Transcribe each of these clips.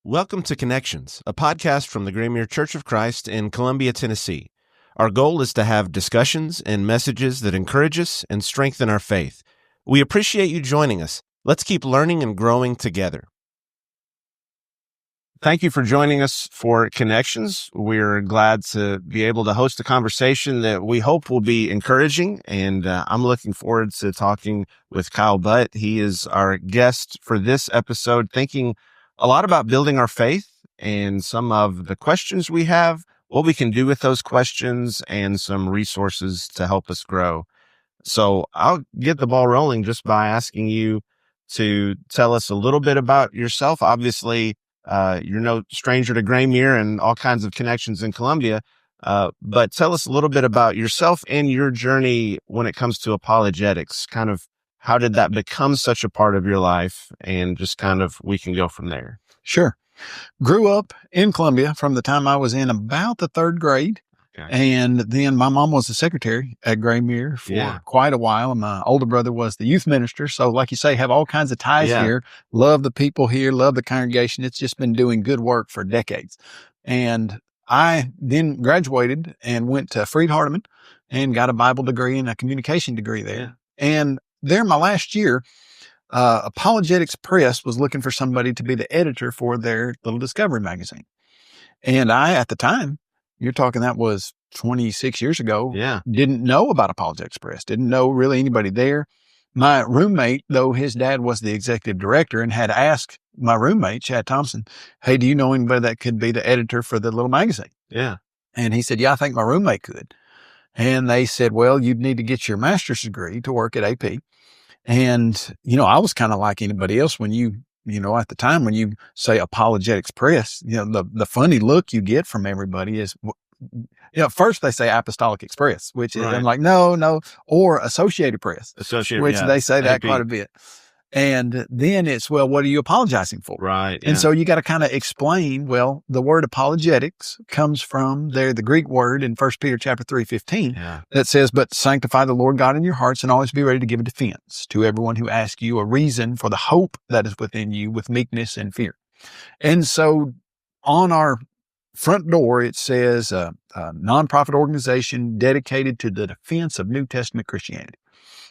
Welcome to Connections, a podcast from the Graymere Church of Christ in Columbia, Tennessee. Our goal is to have discussions and messages that encourage us and strengthen our faith. We appreciate you joining us. Let's keep learning and growing together. Thank you for joining us for Connections. We're glad to be able to host a conversation that we hope will be encouraging, and I'm looking forward to talking with Kyle Butt. He is our guest for this episode, thinking a lot about building our faith and some of the questions we have, what we can do with those questions, and some resources to help us grow. So I'll get the ball rolling just by asking you to tell us a little bit about yourself. Obviously, you're no stranger to Graymere and all kinds of connections in Columbia, but tell us a little bit about yourself and your journey when it comes to apologetics. Kind of how did that become such a part of your life? And just kind of, we can go from there. Sure. Grew up in Columbia from the time I was in about the third grade. Okay. And then my mom was the secretary at Graymere for quite a while. And my older brother was the youth minister. So like you say, have all kinds of ties here. Love the people here. Love the congregation. It's just been doing good work for decades. And I then graduated and went to Freed-Hardeman and got a Bible degree and a communication degree there. Yeah. And there, my last year, Apologetics Press was looking for somebody to be the editor for their little Discovery magazine. And I, at the time, you're talking that was 26 years ago, didn't know about Apologetics Press, didn't know really anybody there. My roommate, though, his dad was the executive director and had asked my roommate, Chad Thompson, hey, do you know anybody that could be the editor for the little magazine? Yeah. And he said, yeah, I think my roommate could. And they said, well, you'd need to get your master's degree to work at AP. And, I was kind of like anybody else when at the time when you say Apologetics Press, the funny look you get from everybody is, first they say Apostolic Express, which is, I'm like, no, or Associated Press, which they say that quite a bit. And then it's, well, what are you apologizing for? Right. And so you got to kind of explain, well, the word apologetics comes from the Greek word in 1 Peter chapter 3:15 that says, but sanctify the Lord God in your hearts and always be ready to give a defense to everyone who asks you a reason for the hope that is within you with meekness and fear. And so on our front door, it says a nonprofit organization dedicated to the defense of New Testament Christianity.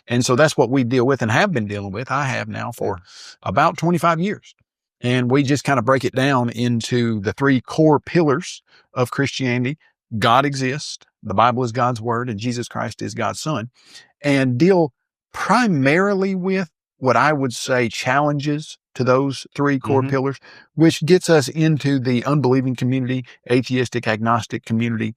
And so that's what we deal with and have been dealing with. I have now for about 25 years. And we just kind of break it down into the three core pillars of Christianity. God exists, the Bible is God's word, and Jesus Christ is God's son, and deal primarily with what I would say challenges to those three core pillars, which gets us into the unbelieving community, atheistic, agnostic community.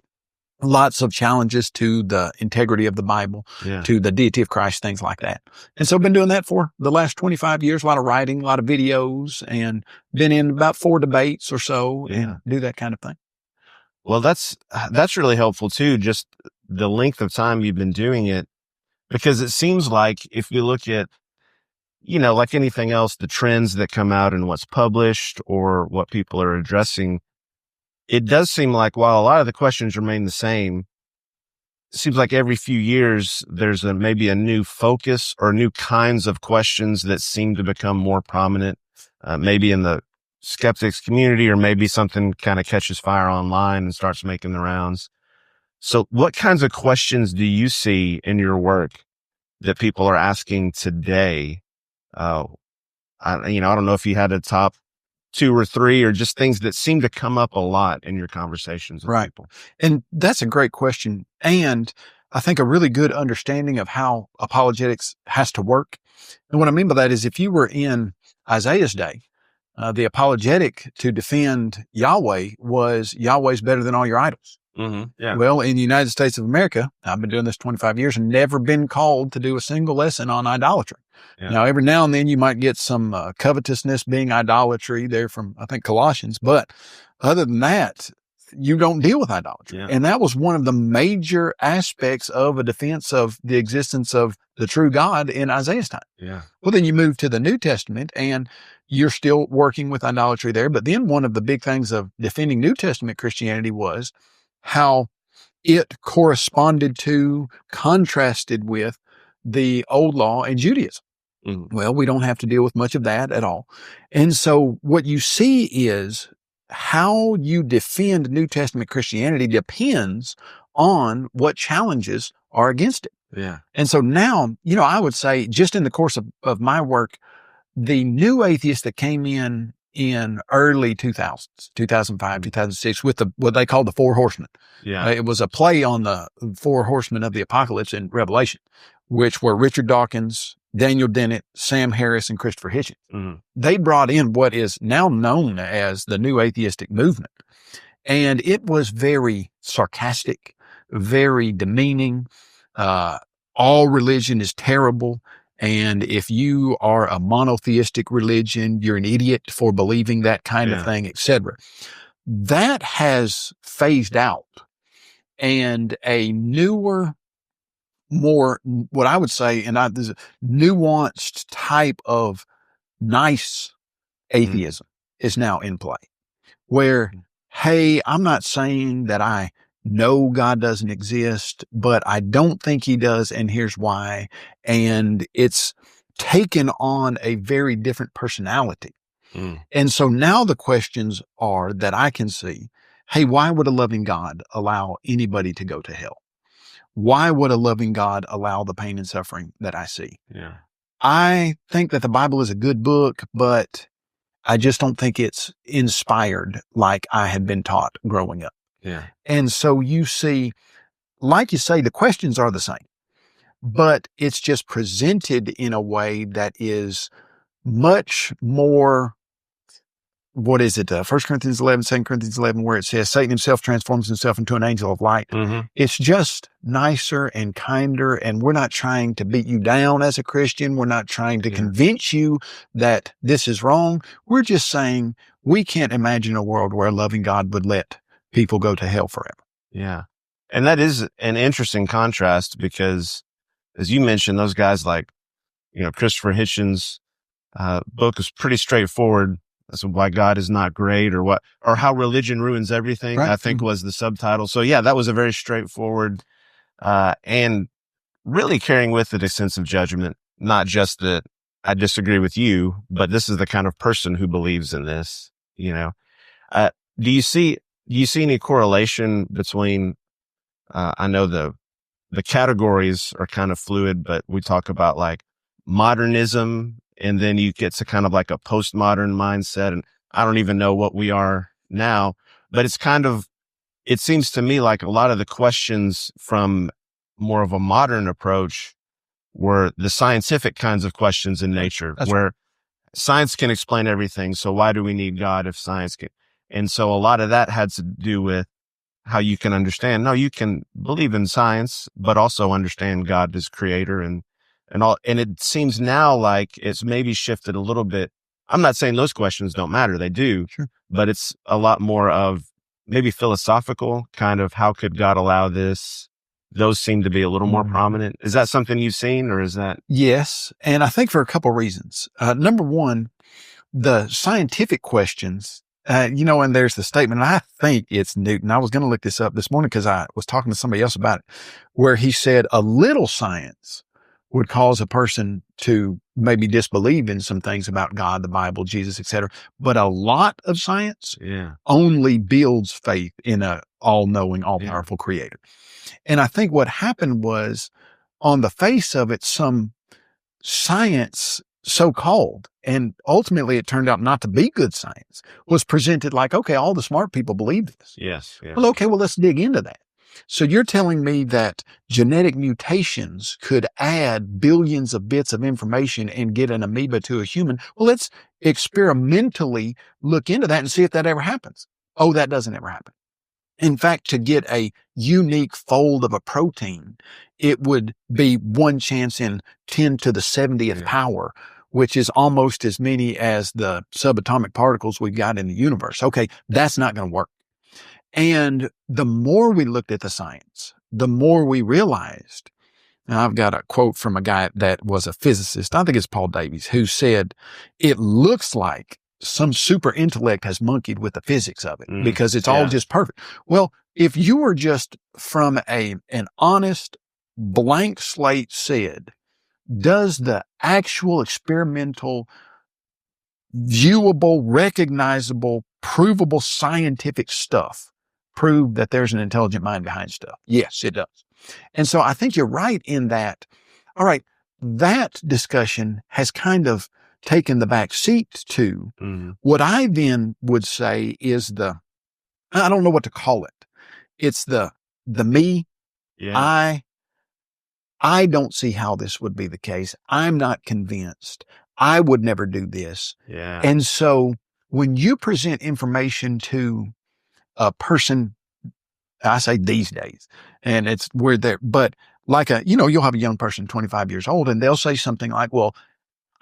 Lots of challenges to the integrity of the Bible, to the deity of Christ, things like that. And so I've been doing that for the last 25 years, a lot of writing, a lot of videos, and been in about 4 debates or so and do that kind of thing. Well, that's really helpful too, just the length of time you've been doing it, because it seems like if you look at, like anything else, the trends that come out and what's published or what people are addressing, it does seem like while a lot of the questions remain the same, it seems like every few years there's maybe a new focus or new kinds of questions that seem to become more prominent, maybe in the skeptics community, or maybe something kind of catches fire online and starts making the rounds. So what kinds of questions do you see in your work that people are asking today? I don't know if you had a top 2 or 3, or just things that seem to come up a lot in your conversations with people. And that's a great question. And I think a really good understanding of how apologetics has to work. And what I mean by that is if you were in Isaiah's day, the apologetic to defend Yahweh was Yahweh's better than all your idols. Well, in the United States of America, I've been doing this 25 years and never been called to do a single lesson on idolatry. Now, every now and then you might get some covetousness being idolatry there from, I think, Colossians. But other than that, you don't deal with idolatry. And that was one of the major aspects of a defense of the existence of the true God in Isaiah's time. Well, then you move to the New Testament and you're still working with idolatry there. But then one of the big things of defending New Testament Christianity was how it corresponded to, contrasted with the old law and Judaism. Well, we don't have to deal with much of that at all. And so what you see is how you defend New Testament Christianity depends on what challenges are against it. Yeah. And so now, I would say just in the course of my work, the new atheists that came in early 2000s, 2005, 2006, with what they call the Four Horsemen. Yeah. It was a play on the Four Horsemen of the Apocalypse in Revelation, which were Richard Dawkins, Daniel Dennett, Sam Harris, and Christopher Hitchens. They brought in what is now known as the New Atheistic Movement. And it was very sarcastic, very demeaning. All religion is terrible. And if you are a monotheistic religion, you're an idiot for believing that kind of thing, etc. That has phased out. And a newer, more, what I would say, there's a nuanced type of nice atheism is now in play, where, hey, I'm not saying that I know God doesn't exist, but I don't think he does, and here's why. And it's taken on a very different personality. And so now the questions are that I can see, hey, why would a loving God allow anybody to go to hell? Why would a loving God allow the pain and suffering that I see? Yeah. I think that the Bible is a good book, but I just don't think it's inspired like I had been taught growing up. Yeah. And so you see, like you say, the questions are the same, but it's just presented in a way that is much more, what is it? 1 Corinthians 11, 2 Corinthians 11, where it says Satan himself transforms himself into an angel of light. It's just nicer and kinder. And we're not trying to beat you down as a Christian. We're not trying to convince you that this is wrong. We're just saying we can't imagine a world where a loving God would let people go to hell forever. Yeah. And that is an interesting contrast because, as you mentioned, those guys like, Christopher Hitchens' book is pretty straightforward. That's why God is not great or how religion ruins everything, right. I think was the subtitle. So yeah, that was a very straightforward, and really carrying with it a sense of judgment, not just that I disagree with you, but this is the kind of person who believes in this, do you see any correlation between, I know the categories are kind of fluid, but we talk about like modernism, and then you get to kind of like a postmodern mindset. And I don't even know what we are now, but it seems to me like a lot of the questions from more of a modern approach were the scientific kinds of questions in nature. That's where science can explain everything. So why do we need God if science can? And so a lot of that had to do with how you can understand. No, you can believe in science, but also understand God as creator and all. And it seems now like it's maybe shifted a little bit. I'm not saying those questions don't matter. They do, sure. But it's a lot more of maybe philosophical kind of how could God allow this? Those seem to be a little more prominent. Is that something you've seen or is that? Yes. And I think for a couple of reasons. Number one, the scientific questions, and there's the statement, and I think it's Newton. I was going to look this up this morning because I was talking to somebody else about it, where he said a little science would cause a person to maybe disbelieve in some things about God, the Bible, Jesus, etc. But a lot of science only builds faith in a all-knowing, all-powerful creator. And I think what happened was, on the face of it, some science, so-called, and ultimately it turned out not to be good science, was presented like, okay, all the smart people believe this. Yes. Well, okay, let's dig into that. So you're telling me that genetic mutations could add billions of bits of information and get an amoeba to a human? Well, let's experimentally look into that and see if that ever happens. Oh, that doesn't ever happen. In fact, to get a unique fold of a protein, it would be one chance in 10 to the 70th power, which is almost as many as the subatomic particles we've got in the universe. Okay, that's not going to work. And the more we looked at the science, the more we realized, and I've got a quote from a guy that was a physicist, I think it's Paul Davies, who said, it looks like some super intellect has monkeyed with the physics of it because it's all just perfect. Well, if you were just from an honest blank slate said, does the actual experimental, viewable, recognizable, provable scientific stuff prove that there's an intelligent mind behind stuff? Yes, it does. And so I think you're right in that. All right, that discussion has kind of taken the back seat to what I then would say is I don't know what to call it. It's the me. Yeah. I don't see how this would be the case. I'm not convinced. I would never do this. Yeah. And so when you present information to a person, I say these days, and it's where they're, but like you'll have a young person, 25 years old, and they'll say something like, well,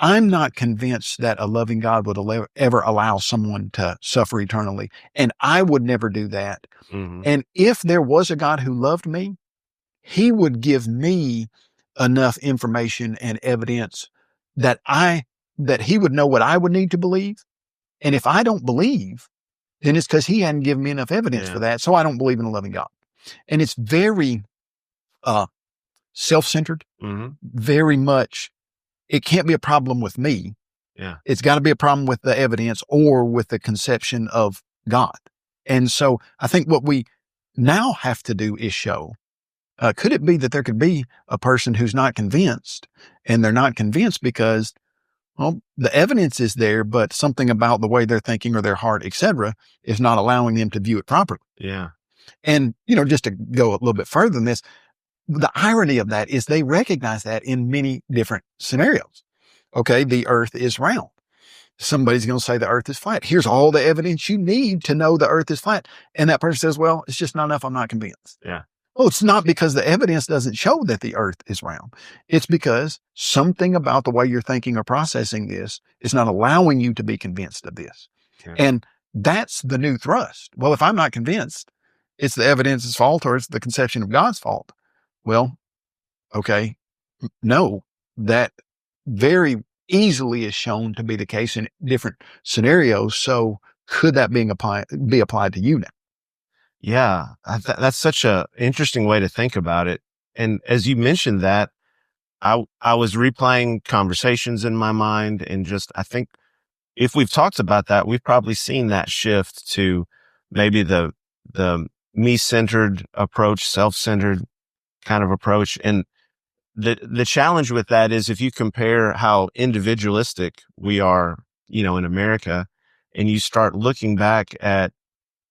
I'm not convinced that a loving God would ever allow someone to suffer eternally. And I would never do that. And if there was a God who loved me, he would give me enough information and evidence that he would know what I would need to believe. And if I don't believe, then it's because he hadn't given me enough evidence for that. So I don't believe in a loving God. And it's very self-centered, very much. It can't be a problem with me. Yeah. It's got to be a problem with the evidence or with the conception of God. And so I think what we now have to do is show, could it be that there could be a person who's not convinced, and they're not convinced because, well, the evidence is there, but something about the way they're thinking or their heart, etc., is not allowing them to view it properly. Yeah. And, just to go a little bit further than this, the irony of that is they recognize that in many different scenarios. Okay, the earth is round. Somebody's going to say the earth is flat. Here's all the evidence you need to know the earth is flat. And that person says, well, it's just not enough. I'm not convinced. Yeah. Well, it's not because the evidence doesn't show that the earth is round. It's because something about the way you're thinking or processing this is not allowing you to be convinced of this. Yeah. And that's the new thrust. Well, if I'm not convinced, it's the evidence's fault or it's the conception of God's fault. Well, okay, no, that very easily is shown to be the case in different scenarios. So could that be applied to you now? Yeah, that's such a interesting way to think about it. And as you mentioned that, I was replaying conversations in my mind, and I think if we've talked about that, we've probably seen that shift to maybe the me-centered approach, self-centered kind of approach. And the challenge with that is if you compare how individualistic we are, in America, and you start looking back at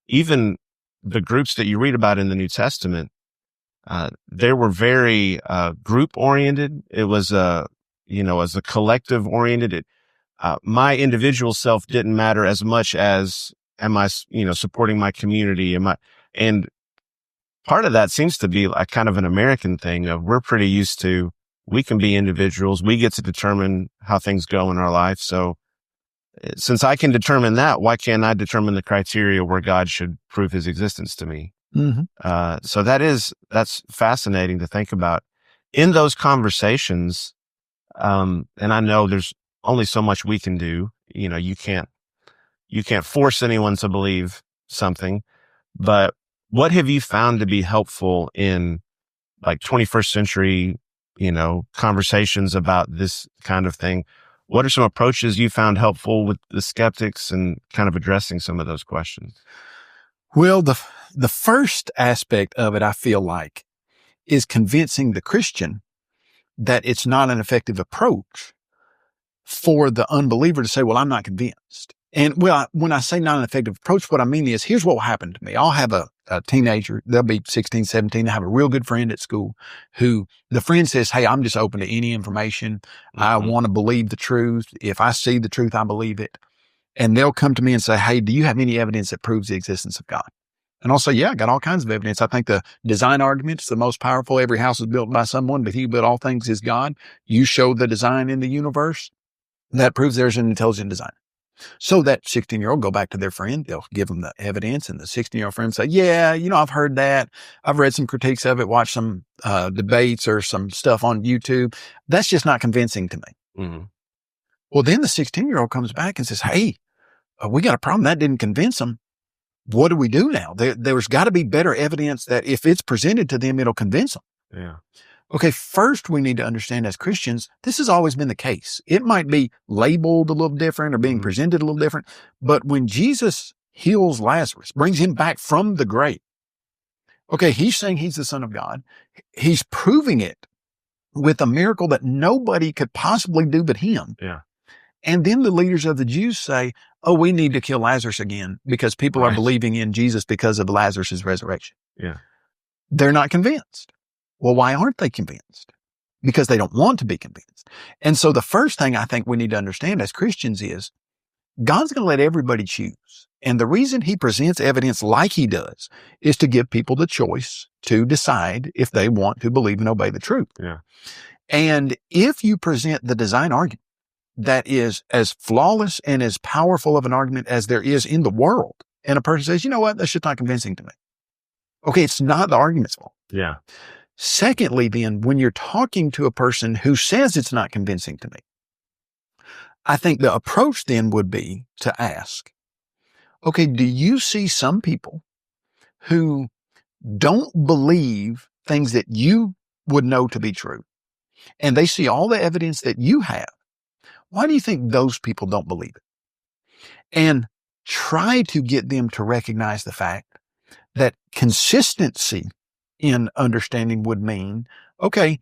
even the groups that you read about in the New Testament, they were very group oriented. It was as a collective oriented. My individual self didn't matter as much as am I, supporting my community? And part of that seems to be like kind of an American thing of we're pretty used to, we can be individuals. We get to determine how things go in our life. So since I can determine that, why can't I determine the criteria where God should prove his existence to me? So that's fascinating to think about in those conversations. And I know there's only so much we can do. You can't force anyone to believe something, but what have you found to be helpful in like 21st century, conversations about this kind of thing? What are some approaches you found helpful with the skeptics and kind of addressing some of those questions? Well, the first aspect of it, I feel like, is convincing the Christian that it's not an effective approach for the unbeliever to say, well, I'm not convinced. And when I say not an effective approach, what I mean is, here's what will happen to me. I'll have a teenager, they'll be 16, 17. I have a real good friend at school who the friend says, hey, I'm just open to any information. I want to believe the truth. If I see the truth, I believe it. And they'll come to me and say, hey, do you have any evidence that proves the existence of God? And I'll say, yeah, I got all kinds of evidence. I think the design argument is the most powerful. Every house is built by someone, but he who built all things is God. You show the design in the universe. That proves there's an intelligent designer. So that 16-year-old go back to their friend. They'll give them the evidence, and the 16-year-old friend say, yeah, I've heard that. I've read some critiques of it, watched some debates or some stuff on YouTube. That's just not convincing to me. Well, then the 16-year-old comes back and says, hey, we got a problem. That didn't convince them. What do we do now? There's got to be better evidence that if it's presented to them, it'll convince them. Yeah. Okay, first we need to understand as Christians, this has always been the case. It might be labeled a little different or being presented a little different, but when Jesus heals Lazarus, brings him back from the grave, okay, he's saying he's the Son of God. He's proving it with a miracle that nobody could possibly do but him. Yeah. And then the leaders of the Jews say, oh, we need to kill Lazarus again because people are believing in Jesus because of Lazarus' resurrection. Yeah. They're not convinced. Well, why aren't they convinced? Because they don't want to be convinced. And so the first thing I think we need to understand as Christians is God's going to let everybody choose. And the reason he presents evidence like he does is to give people the choice to decide if they want to believe and obey the truth. Yeah. And if you present the design argument that is as flawless and as powerful of an argument as there is in the world, and a person says, you know what, that's just not convincing to me. Okay, it's not the argument's fault. Yeah. Secondly, then, when you're talking to a person who says it's not convincing to me, I think the approach then would be to ask, okay, do you see some people who don't believe things that you would know to be true, and they see all the evidence that you have? Why do you think those people don't believe it? And try to get them to recognize the fact that consistency in understanding would mean, okay,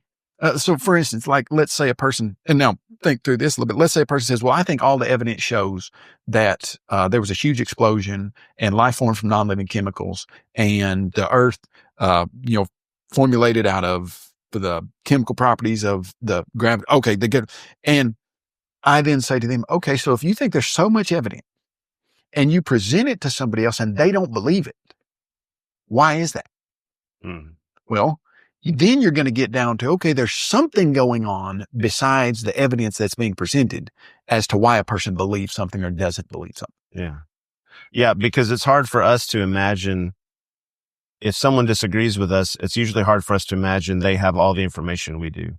so for instance, like let's say a person, and now think through this a little bit. Let's say a person says, well, I think all the evidence shows that there was a huge explosion and life formed from non-living chemicals and the earth, formulated out of the chemical properties of the gravity. Okay, they get, and I then say to them, okay, so if you think there's so much evidence and you present it to somebody else and they don't believe it, why is that? Well, then you're going to get down to, okay, there's something going on besides the evidence that's being presented as to why a person believes something or doesn't believe something. Yeah. Yeah, because it's hard for us to imagine if someone disagrees with us, it's usually hard for us to imagine they have all the information we do.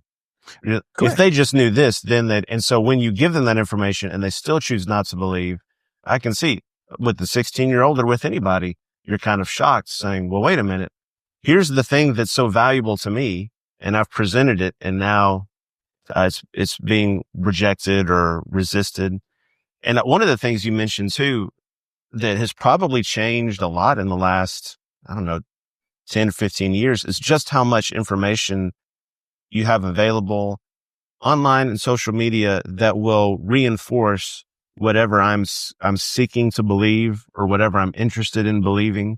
Correct. If they just knew this, then and so when you give them that information and they still choose not to believe, I can see with the 16-year-old or with anybody, you're kind of shocked saying, well, wait a minute. Here's the thing that's so valuable to me, and I've presented it, and now it's being rejected or resisted. And one of the things you mentioned too that has probably changed a lot in the last, 10 or 15 years is just how much information you have available online and social media that will reinforce whatever I'm seeking to believe or whatever I'm interested in believing.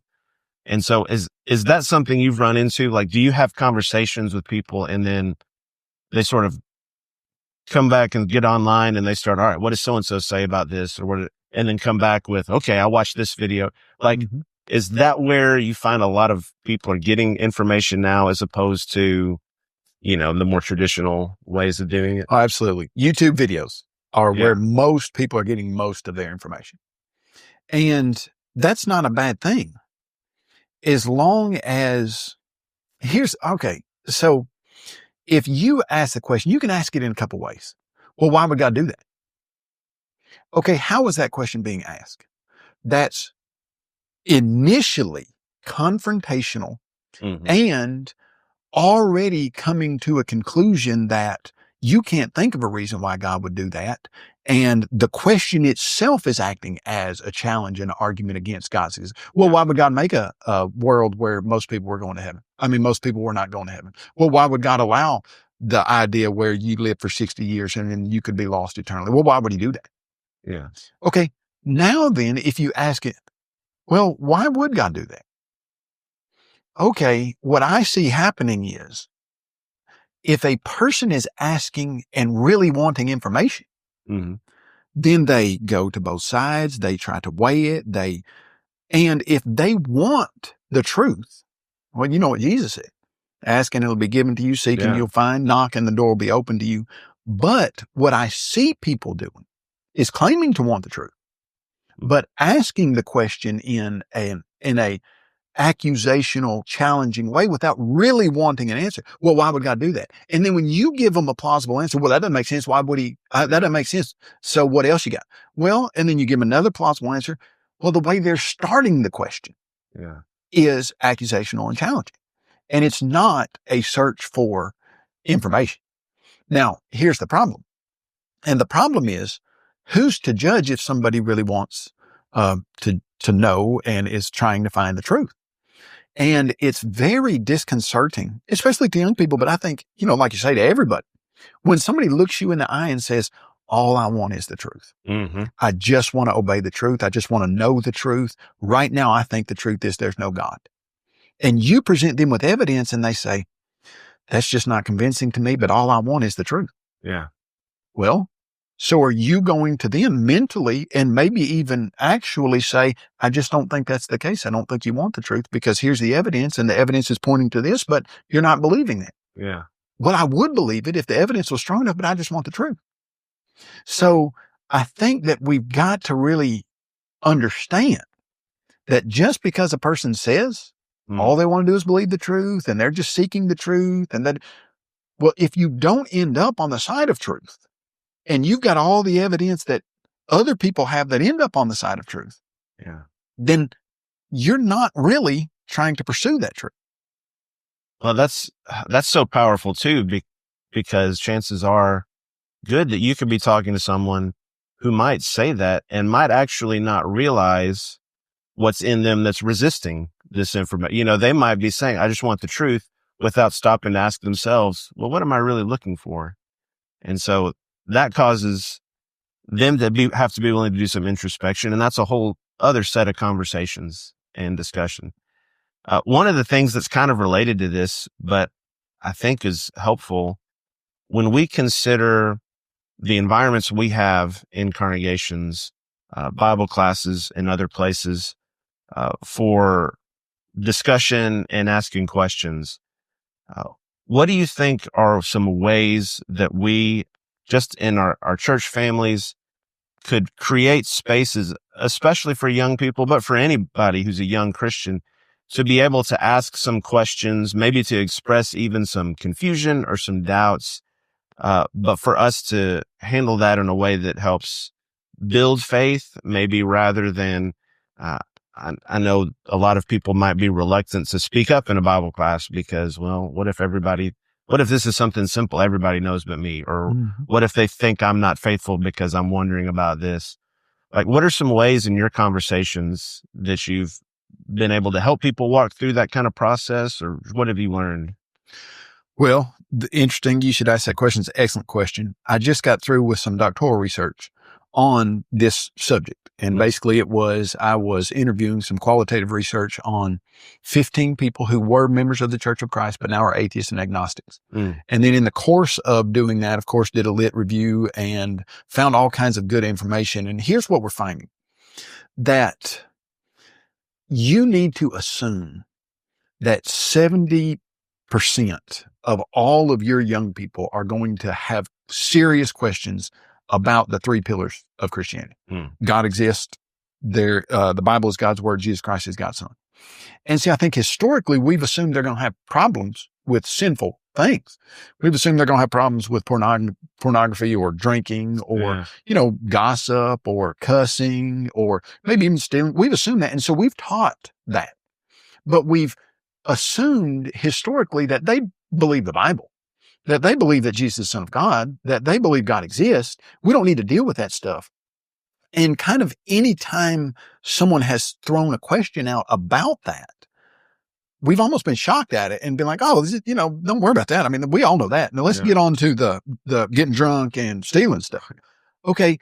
And so is that something you've run into? Like, do you have conversations with people and then they sort of come back and get online and they start, all right, what does so-and-so say about this? And then come back with, okay, I watched this video. Like, is that where you find a lot of people are getting information now as opposed to, the more traditional ways of doing it? Oh, absolutely. YouTube videos are where most people are getting most of their information. And that's not a bad thing. As long as so if you ask the question, you can ask it in a couple ways. Well, why would God do that? Okay, how is that question being asked? That's initially confrontational and already coming to a conclusion that you can't think of a reason why God would do that. And the question itself is acting as a challenge and an argument against God. Says, well, why would God make a world where most people were going to heaven? I mean, most people were not going to heaven. Well, why would God allow the idea where you live for 60 years and then you could be lost eternally? Well, why would he do that? Yeah. Okay. Now then, if you ask it, well, why would God do that? Okay. What I see happening is if a person is asking and really wanting information, then they go to both sides. They try to weigh it. And if they want the truth, well, you know what Jesus said, ask and it'll be given to you, seek and you'll find, knock and the door will be open to you. But what I see people doing is claiming to want the truth, but asking the question in a accusational, challenging way without really wanting an answer. Well, why would God do that? And then when you give them a plausible answer, well, that doesn't make sense. Why would he? That doesn't make sense. So what else you got? Well, and then you give them another plausible answer. Well, the way they're starting the question is accusational and challenging. And it's not a search for information. Now, here's the problem. And the problem is, who's to judge if somebody really wants to know and is trying to find the truth? And it's very disconcerting, especially to young people. But I think, like you say, to everybody, when somebody looks you in the eye and says, all I want is the truth. Mm-hmm. I just want to obey the truth. I just want to know the truth. Right now, I think the truth is there's no God. And you present them with evidence and they say, that's just not convincing to me, but all I want is the truth. Yeah. Well, so are you going to then mentally and maybe even actually say, I just don't think that's the case. I don't think you want the truth because here's the evidence and the evidence is pointing to this, but you're not believing that. Yeah. Well, I would believe it if the evidence was strong enough, but I just want the truth. So I think that we've got to really understand that just because a person says all they want to do is believe the truth and they're just seeking the truth and that, well, if you don't end up on the side of truth and you've got all the evidence that other people have that end up on the side of truth, then you're not really trying to pursue that truth. Well, that's so powerful too, because chances are good that you could be talking to someone who might say that and might actually not realize what's in them that's resisting this information. They might be saying, I just want the truth, without stopping to ask themselves, well, what am I really looking for? And so that causes them to have to be willing to do some introspection. And that's a whole other set of conversations and discussion. One of the things that's kind of related to this, but I think is helpful when we consider the environments we have in congregations, Bible classes and other places, for discussion and asking questions. What do you think are some ways that we, just in our church families, could create spaces, especially for young people, but for anybody who's a young Christian, to be able to ask some questions, maybe to express even some confusion or some doubts, but for us to handle that in a way that helps build faith, maybe rather than, I know a lot of people might be reluctant to speak up in a Bible class because, well, what if this is something simple everybody knows but me? Or what if they think I'm not faithful because I'm wondering about this? Like, what are some ways in your conversations that you've been able to help people walk through that kind of process, or what have you learned? Well, interesting. You should ask that question. It's an excellent question. I just got through with some doctoral research on this subject. And basically I was interviewing some qualitative research on 15 people who were members of the Church of Christ, but now are atheists and agnostics. And then in the course of doing that, of course, did a lit review and found all kinds of good information. And here's what we're finding: that you need to assume that 70% of all of your young people are going to have serious questions about the three pillars of Christianity. God exists. The Bible is God's word. Jesus Christ is God's son. And see, I think historically we've assumed they're going to have problems with sinful things. We've assumed they're going to have problems with pornography or drinking or, gossip or cussing or maybe even stealing. We've assumed that. And so we've taught that, but we've assumed historically that they believe the Bible, that they believe that Jesus is the Son of God, that they believe God exists. We don't need to deal with that stuff. And kind of anytime someone has thrown a question out about that, we've almost been shocked at it and been like, oh, don't worry about that. I mean, we all know that. Now let's get on to the getting drunk and stealing stuff. Okay.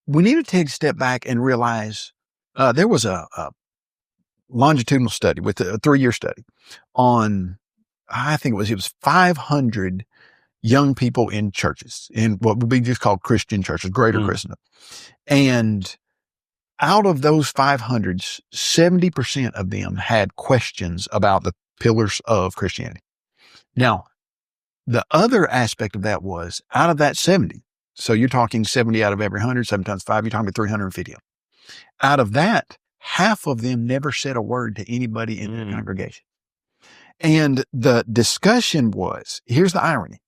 We need to take a step back and realize, there was a longitudinal study with a 3-year study on, I think it was 500 young people in churches, in what would be just called Christian churches, greater Christendom. And out of those 500, 70% of them had questions about the pillars of Christianity. Now, the other aspect of that was, out of that 70, so you're talking 70 out of every 100, 7 times 5, you're talking about 350. Out of that, half of them never said a word to anybody in their congregation. And the discussion was, here's the irony,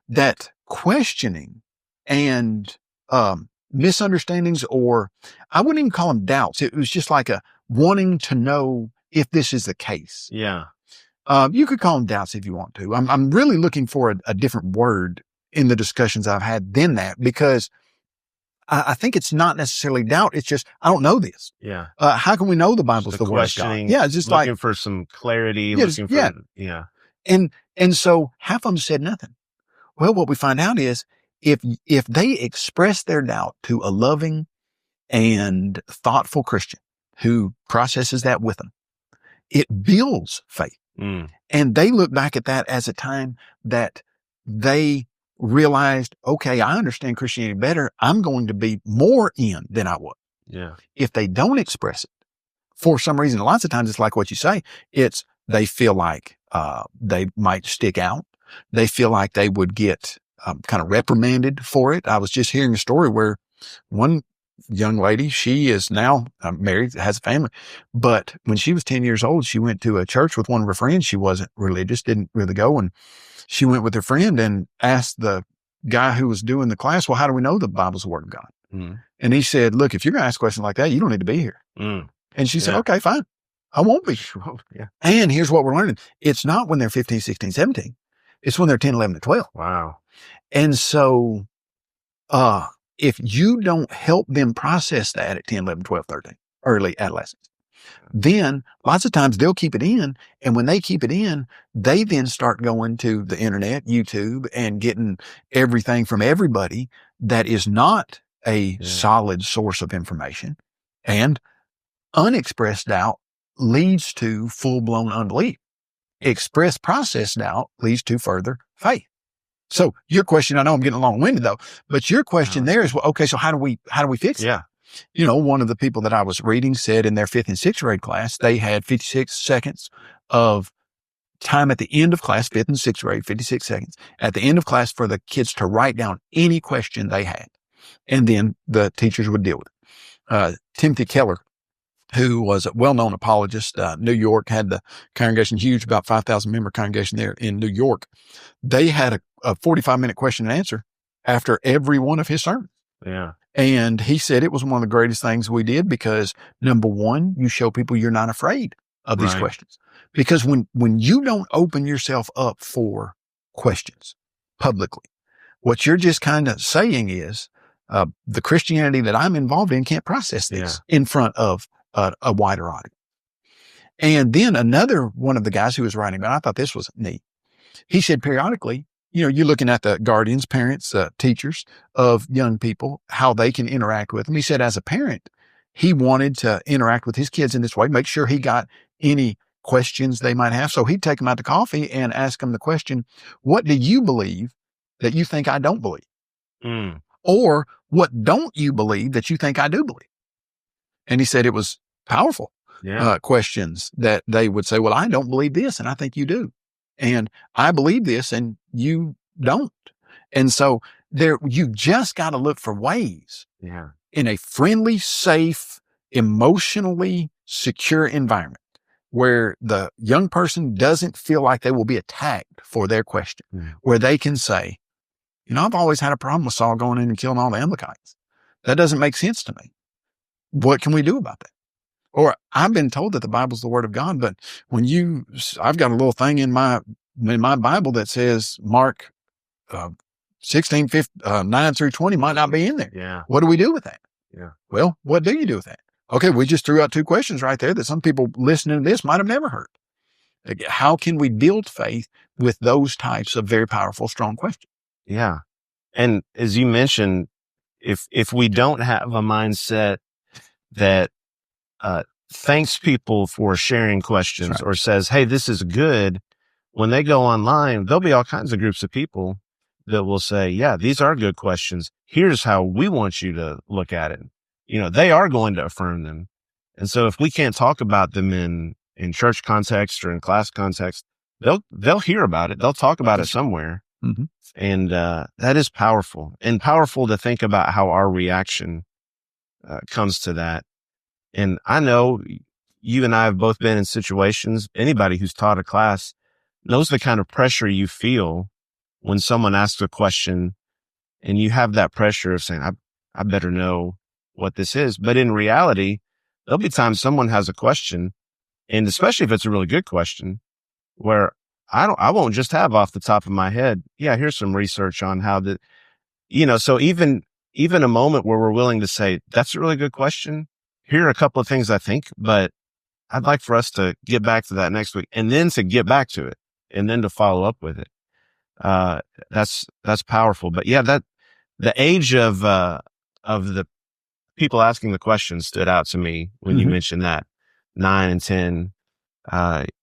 that questioning and misunderstandings, or I wouldn't even call them doubts. It was just like a wanting to know if this is the case. Yeah. You could call them doubts if you want to. I'm really looking for a different word in the discussions I've had than that, because I think it's not necessarily doubt. It's just, I don't know this. Yeah. How can we know the Bible's the word of God? Yeah. It's just looking for some clarity, yeah. And so half of them said nothing. Well, what we find out is if they express their doubt to a loving and thoughtful Christian who processes that with them, it builds faith. And they look back at that as a time that they realized, okay, I understand Christianity better. I'm going to be more in than I was. Yeah. If they don't express it for some reason, lots of times it's like what you say. It's they feel like they might stick out. They feel like they would get kind of reprimanded for it. I was just hearing a story where one young lady, she is now married, has a family, but when she was 10 years old, she went to a church with one of her friends. She wasn't religious, didn't really go. And she went with her friend and asked the guy who was doing the class, well, how do we know the Bible's the word of God? And he said, look, if you're going to ask a question like that, you don't need to be here. And she said, okay, fine. I won't be. And here's what we're learning. It's not when they're 15, 16, 17. It's when they're 10, 11, and 12. Wow. And so, if you don't help them process that at 10, 11, 12, 13, early adolescence, then lots of times they'll keep it in. And when they keep it in, they then start going to the internet, YouTube, and getting everything from everybody that is not a solid source of information. And unexpressed doubt leads to full-blown unbelief. Expressed processed doubt leads to further faith. So your question, I know I'm getting long-winded though, but your question there is, well, okay, so how do we fix it? Yeah. You know, one of the people that I was reading said in their 5th and 6th grade class, they had 56 seconds of time at the end of class, 5th and 6th grade, 56 seconds at the end of class for the kids to write down any question they had. And then the teachers would deal with it. Timothy Keller, who was a well-known apologist, New York, had the congregation huge, about 5,000 member congregation there in New York. They had a 45-minute question and answer after every one of his sermons. Yeah. And he said it was one of the greatest things we did because, number one, you show people you're not afraid of these questions. Because when you don't open yourself up for questions publicly, what you're just kind of saying is, the Christianity that I'm involved in can't process this in front of a wider audience. And then another one of the guys who was writing about, I thought this was neat. He said periodically, you know, you're looking at the guardians, parents, teachers of young people, how they can interact with them. He said as a parent, he wanted to interact with his kids in this way, make sure he got any questions they might have. So he'd take them out to coffee and ask them the question, what do you believe that you think I don't believe? Or what don't you believe that you think I do believe? And he said it was powerful questions that they would say, well, I don't believe this and I think you do. And I believe this and you don't. And so you just got to look for ways in a friendly, safe, emotionally secure environment where the young person doesn't feel like they will be attacked for their question, where they can say, you know, I've always had a problem with Saul going in and killing all the Amalekites. That doesn't make sense to me. What can we do about that? Or I've been told that the Bible's the word of God, but I've got a little thing in my Bible that says Mark 16, 9 through 20 might not be in there. Yeah. What do we do with that? Yeah. Well, what do you do with that? Okay, we just threw out 2 questions right there that some people listening to this might have never heard. How can we build faith with those types of very powerful, strong questions? Yeah. And as you mentioned, if we don't have a mindset that thanks people for sharing questions or says, hey, this is good, when they go online, there'll be all kinds of groups of people that will say, yeah, these are good questions. Here's how we want you to look at it. You know, they are going to affirm them. And so if we can't talk about them in church context or in class context, they'll hear about it. They'll talk about it somewhere. And that is powerful, and powerful to think about how our reaction comes to that. And I know you and I have both been in situations, anybody who's taught a class knows the kind of pressure you feel when someone asks a question and you have that pressure of saying, I better know what this is. But in reality, there'll be times someone has a question, and especially if it's a really good question, where I won't just have off the top of my head, yeah, here's some research on how the, so even a moment where we're willing to say, that's a really good question. Here are a couple of things I think, but I'd like for us to get back to that next week, and then to get back to it, and then to follow up with it. That's powerful. But yeah, the age of the people asking the questions stood out to me when you mentioned that 9 and 10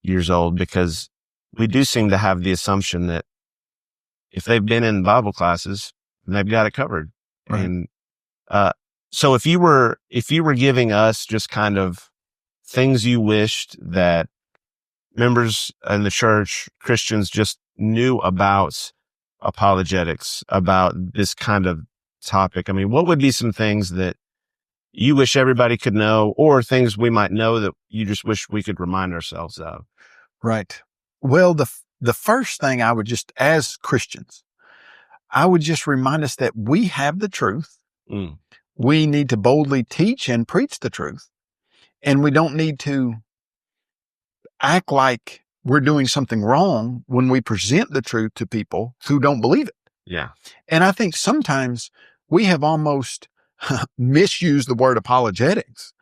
years old, because we do seem to have the assumption that if they've been in Bible classes, they've got it covered. Right. And so if you were giving us just kind of things you wished that members in the church, Christians, just knew about apologetics, about this kind of topic, I mean, what would be some things that you wish everybody could know, or things we might know that you just wish we could remind ourselves of? Right. Well, the first thing I would just, as Christians, I would just remind us that we have the truth. We need to boldly teach and preach the truth. And we don't need to act like we're doing something wrong when we present the truth to people who don't believe it. Yeah. And I think sometimes we have almost misused the word apologetics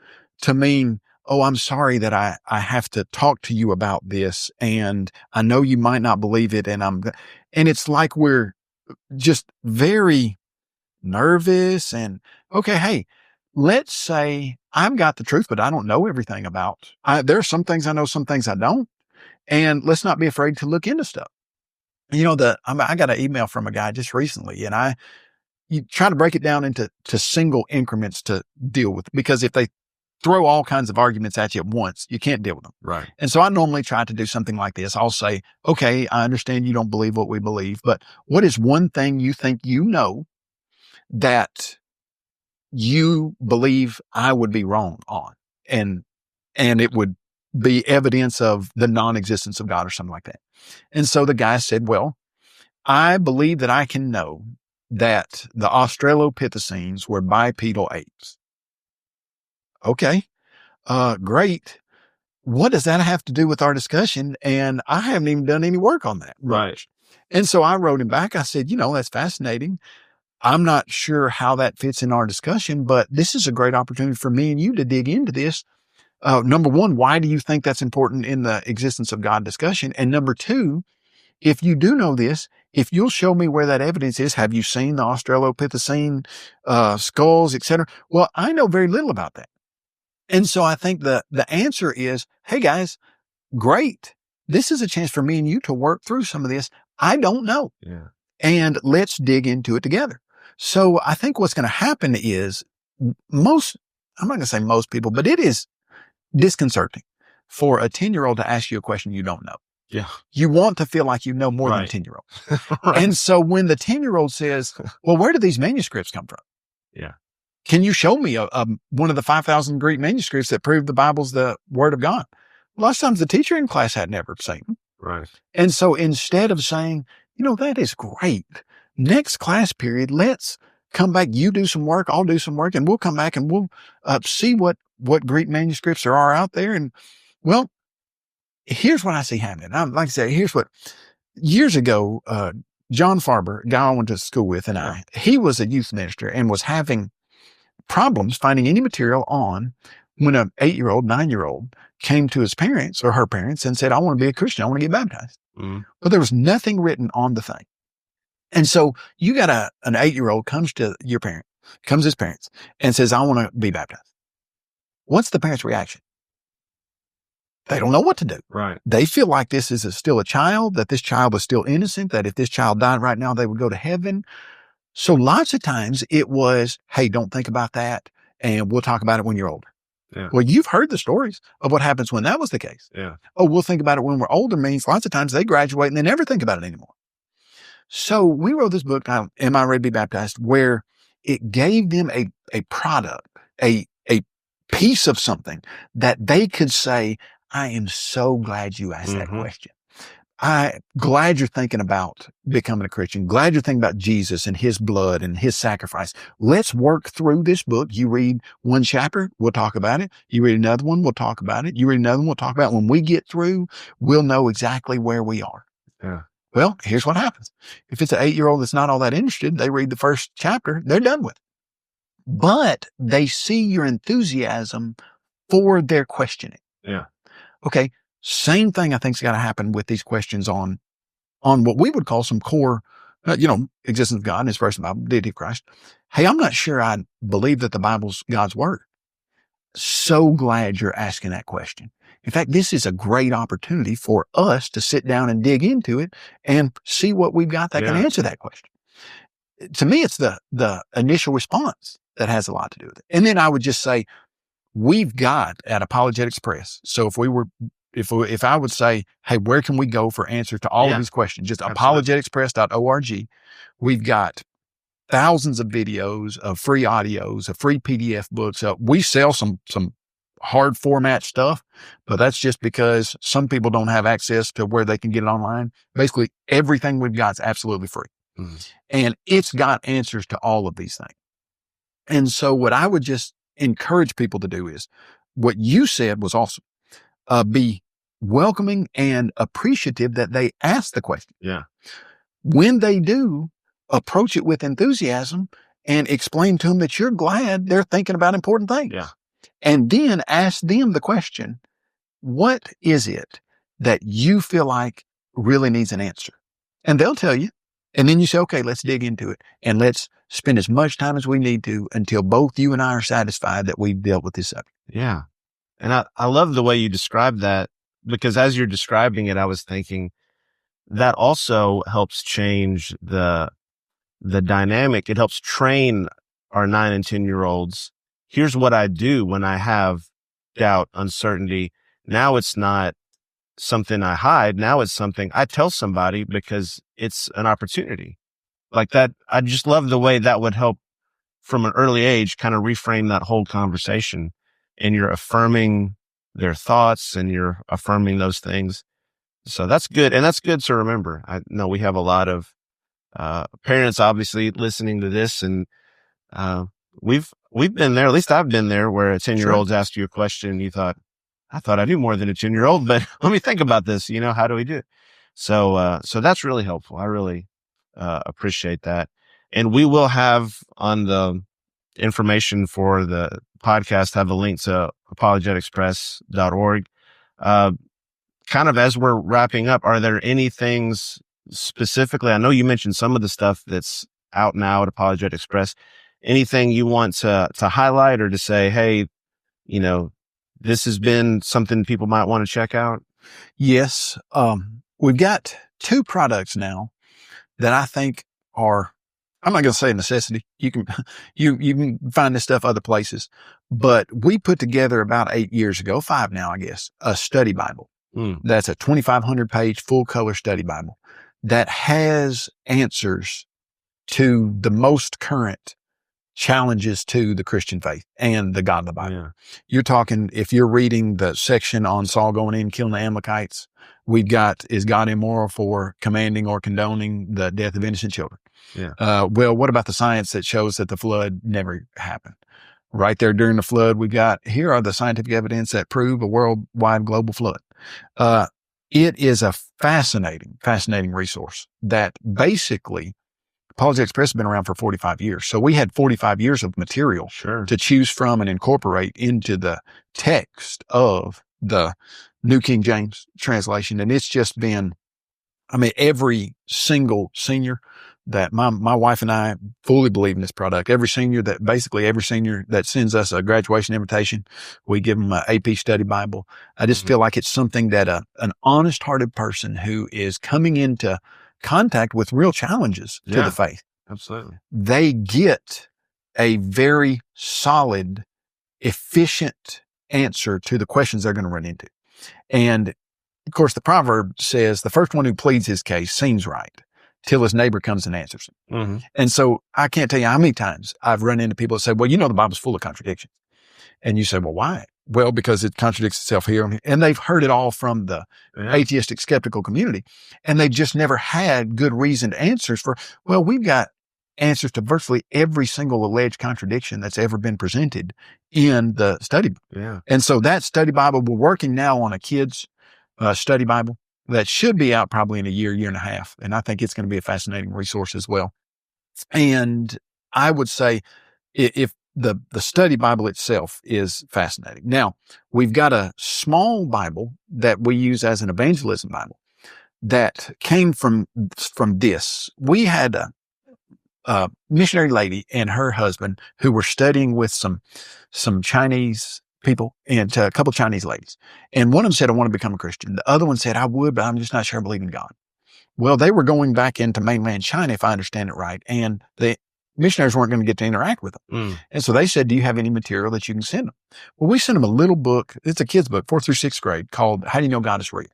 to mean, oh, I'm sorry that I have to talk to you about this, and I know you might not believe it, and it's like we're just very nervous and, okay, hey, let's say I've got the truth, but I don't know everything about, there are some things I know, some things I don't, and let's not be afraid to look into stuff. I got an email from a guy just recently, and you try to break it down into single increments to deal with, because if they throw all kinds of arguments at you at once, you can't deal with them. Right. And so I normally try to do something like this. I'll say, okay, I understand you don't believe what we believe, but what is one thing you think you know that you believe I would be wrong on? And it would be evidence of the non-existence of God or something like that. And so the guy said, well, I believe that I can know that the Australopithecines were bipedal apes. Okay. Great. What does that have to do with our discussion? And I haven't even done any work on that. Right. And so I wrote him back. I said, that's fascinating. I'm not sure how that fits in our discussion, but this is a great opportunity for me and you to dig into this. Number one, why do you think that's important in the existence of God discussion? And number two, if you do know this, if you'll show me where that evidence is, have you seen the Australopithecine skulls, etc.? Well, I know very little about that. And so I think the answer is, hey guys, great. This is a chance for me and you to work through some of this. I don't know. Yeah. And let's dig into it together. So I think what's going to happen is I'm not going to say most people, but it is disconcerting for a 10-year-old to ask you a question you don't know. Yeah. You want to feel like you know more than a 10-year-old. Right. And so when the 10-year-old says, well, where do these manuscripts come from? Yeah. Can you show me one of the 5,000 Greek manuscripts that prove the Bible's the Word of God? A lot of times the teacher in class had never seen them. Right. And so instead of saying, that is great, next class period, let's come back. You do some work, I'll do some work, and we'll come back and we'll see what Greek manuscripts there are out there. And well, here's what I see happening. Like I said, here's what years ago, John Farber, a guy I went to school with, and he was a youth minister and was having problems finding any material on when an 8-year-old, 9-year-old came to his parents or her parents and said, I want to be a Christian. I want to get baptized. But there was nothing written on the thing. And so you got an 8-year-old comes to his parents and says, I want to be baptized. What's the parent's reaction? They don't know what to do. Right. They feel like this is still a child, that this child is still innocent, that if this child died right now, they would go to heaven. So lots of times it was, hey, don't think about that, and we'll talk about it when you're older. Yeah. Well, you've heard the stories of what happens when that was the case. Yeah. Oh, we'll think about it when we're older means lots of times they graduate and they never think about it anymore. So we wrote this book, Am I Ready to Be Baptized, where it gave them a product, a piece of something that they could say, I am so glad you asked that question. I'm glad you're thinking about becoming a Christian. Glad you're thinking about Jesus and his blood and his sacrifice. Let's work through this book. You read one chapter, we'll talk about it. You read another one, we'll talk about it. You read another one, we'll talk about it. When we get through, we'll know exactly where we are. Yeah. Well, here's what happens. If it's an 8-year-old that's not all that interested, they read the first chapter, they're done with it. But they see your enthusiasm for their questioning. Yeah. Okay. Same thing I think's got to happen with these questions on what we would call some core, existence of God and his person, the Bible, deity of Christ. Hey, I'm not sure I believe that the Bible's God's word. So glad you're asking that question. In fact, this is a great opportunity for us to sit down and dig into it and see what we've got that can answer that question. To me, it's the initial response that has a lot to do with it. And then I would just say, we've got at Apologetics Press. So if I would say, hey, where can we go for answers to all of these questions? Just apologeticspress.org. We've got thousands of videos, of free audios, of free PDF books. We sell some hard format stuff, but that's just because some people don't have access to where they can get it online. Basically, everything we've got is absolutely free. And it's got answers to all of these things. And so what I would just encourage people to do is what you said was awesome. Be welcoming and appreciative that they ask the question. Yeah. When they do, approach it with enthusiasm and explain to them that you're glad they're thinking about important things. Yeah. And then ask them the question, what is it that you feel like really needs an answer? And they'll tell you. And then you say, okay, let's dig into it and let's spend as much time as we need to until both you and I are satisfied that we've dealt with this subject. Yeah. And I love the way you described that, because as you're describing it, I was thinking that also helps change the dynamic. It helps train our 9 and 10-year-olds. Here's what I do when I have doubt, uncertainty. Now it's not something I hide. Now it's something I tell somebody because it's an opportunity like that. I just love the way that would help from an early age kind of reframe that whole conversation, and you're affirming their thoughts and you're affirming those things. So that's good. And that's good to remember. I know we have a lot of parents obviously listening to this, and we've been there, at least I've been there, where a 10-year-old's asked you a question and you thought, I thought I knew more than a 10-year-old, but let me think about this. How do we do it? So that's really helpful. I really appreciate that. And we will have on the information for the podcast, have a link to apologeticspress.org. Kind of as we're wrapping up, are there any things specifically? I know you mentioned some of the stuff that's out now at Apologetics Press. Anything you want to highlight or to say, hey, this has been something people might want to check out? Yes. We've got 2 products now that I think are, I'm not going to say a necessity. You can find this stuff other places, but we put together about 8 years ago, 5 now, I guess, a study Bible. That's a 2,500 page full color study Bible that has answers to the most current challenges to the Christian faith and the God of the Bible. Yeah. You're talking, if you're reading the section on Saul going in and killing the Amalekites, we've got, is God immoral for commanding or condoning the death of innocent children? Yeah. Well, what about the science that shows that the flood never happened? Right there during the flood, we've got, here are the scientific evidence that prove a worldwide global flood. It is a fascinating resource that basically Apologetics Press has been around for 45 years. So we had 45 years of material to choose from and incorporate into the text of the New King James translation. And it's just been, every single senior that my wife and I fully believe in this product. Every senior that sends us a graduation invitation, we give them an AP study Bible. I just feel like it's something that an honest hearted person who is coming into contact with real challenges to the faith. Absolutely. They get a very solid, efficient answer to the questions they're going to run into. And of course, the proverb says the first one who pleads his case seems right till his neighbor comes and answers him. And so I can't tell you how many times I've run into people that say, well, the Bible's full of contradictions. And you say, well, why? Well, because it contradicts itself here. And they've heard it all from the atheistic skeptical community. And they've just never had good reasoned answers for, well, we've got answers to virtually every single alleged contradiction that's ever been presented in the study. Yeah. And so that study Bible, we're working now on a kid's study Bible that should be out probably in a year and a half. And I think it's going to be a fascinating resource as well. And I would say if the study Bible itself is fascinating. Now, we've got a small Bible that we use as an evangelism Bible that came from this. We had a missionary lady and her husband who were studying with some Chinese people and a couple of Chinese ladies. And one of them said, I want to become a Christian. The other one said, I would, but I'm just not sure I believe in God. Well, they were going back into mainland China, if I understand it right. And the missionaries weren't going to get to interact with them. And so they said, do you have any material that you can send them? Well, we sent them a little book. It's a kid's book, 4th through 6th grade, called How Do You Know God Is Real?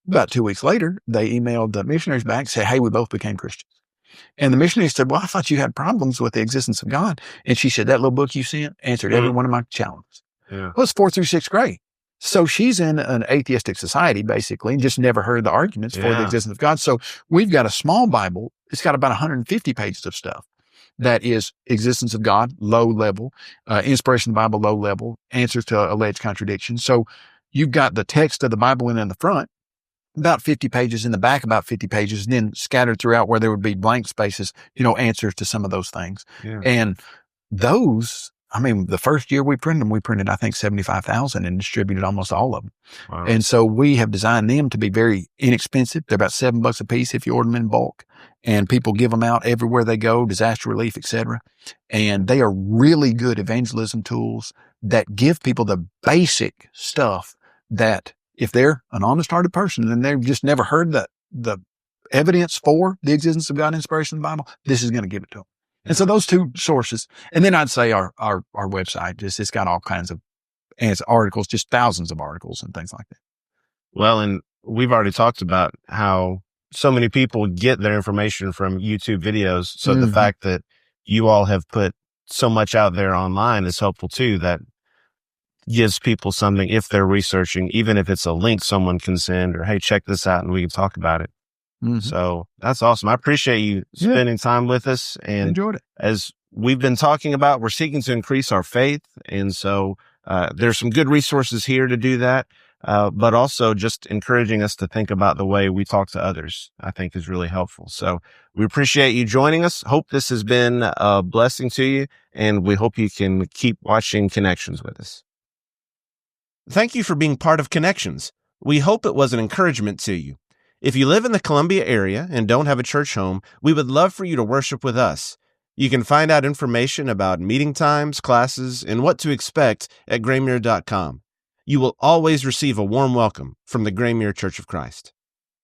About 2 weeks later, they emailed the missionaries back and said, hey, we both became Christians. And the missionary said, well, I thought you had problems with the existence of God. And she said, that little book you sent answered every one of my challenges. Yeah. Well, it's 4th through 6th grade. So she's in an atheistic society, basically, and just never heard the arguments for the existence of God. So we've got a small Bible. It's got about 150 pages of stuff that is existence of God, low level, inspiration of the Bible, low level, answers to alleged contradictions. So you've got the text of the Bible in the front, about 50 pages in the back, about 50 pages, and then scattered throughout where there would be blank spaces, answers to some of those things. Yeah. And those, the first year we printed them, we printed, I think, 75,000 and distributed almost all of them. Wow. And so we have designed them to be very inexpensive. They're about $7 a piece if you order them in bulk, and people give them out everywhere they go, disaster relief, etc. And they are really good evangelism tools that give people the basic stuff that if they're an honest-hearted person and they've just never heard the evidence for the existence of God and inspiration in the Bible, this is going to give it to them. And so those two sources, and then I'd say our website, it's got all kinds of articles, just thousands of articles and things like that. Well, and we've already talked about how so many people get their information from YouTube videos. So the fact that you all have put so much out there online is helpful too. That gives people something if they're researching, even if it's a link someone can send or, hey, check this out and we can talk about it. So that's awesome. I appreciate you spending time with us. And enjoyed it. As we've been talking about, we're seeking to increase our faith. And so there's some good resources here to do that. But also just encouraging us to think about the way we talk to others, I think is really helpful. So we appreciate you joining us. Hope this has been a blessing to you, and we hope you can keep watching Connections with us. Thank you for being part of Connections. We hope it was an encouragement to you. If you live in the Columbia area and don't have a church home, we would love for you to worship with us. You can find out information about meeting times, classes, and what to expect at Graymere.com. You will always receive a warm welcome from the Graymere Church of Christ.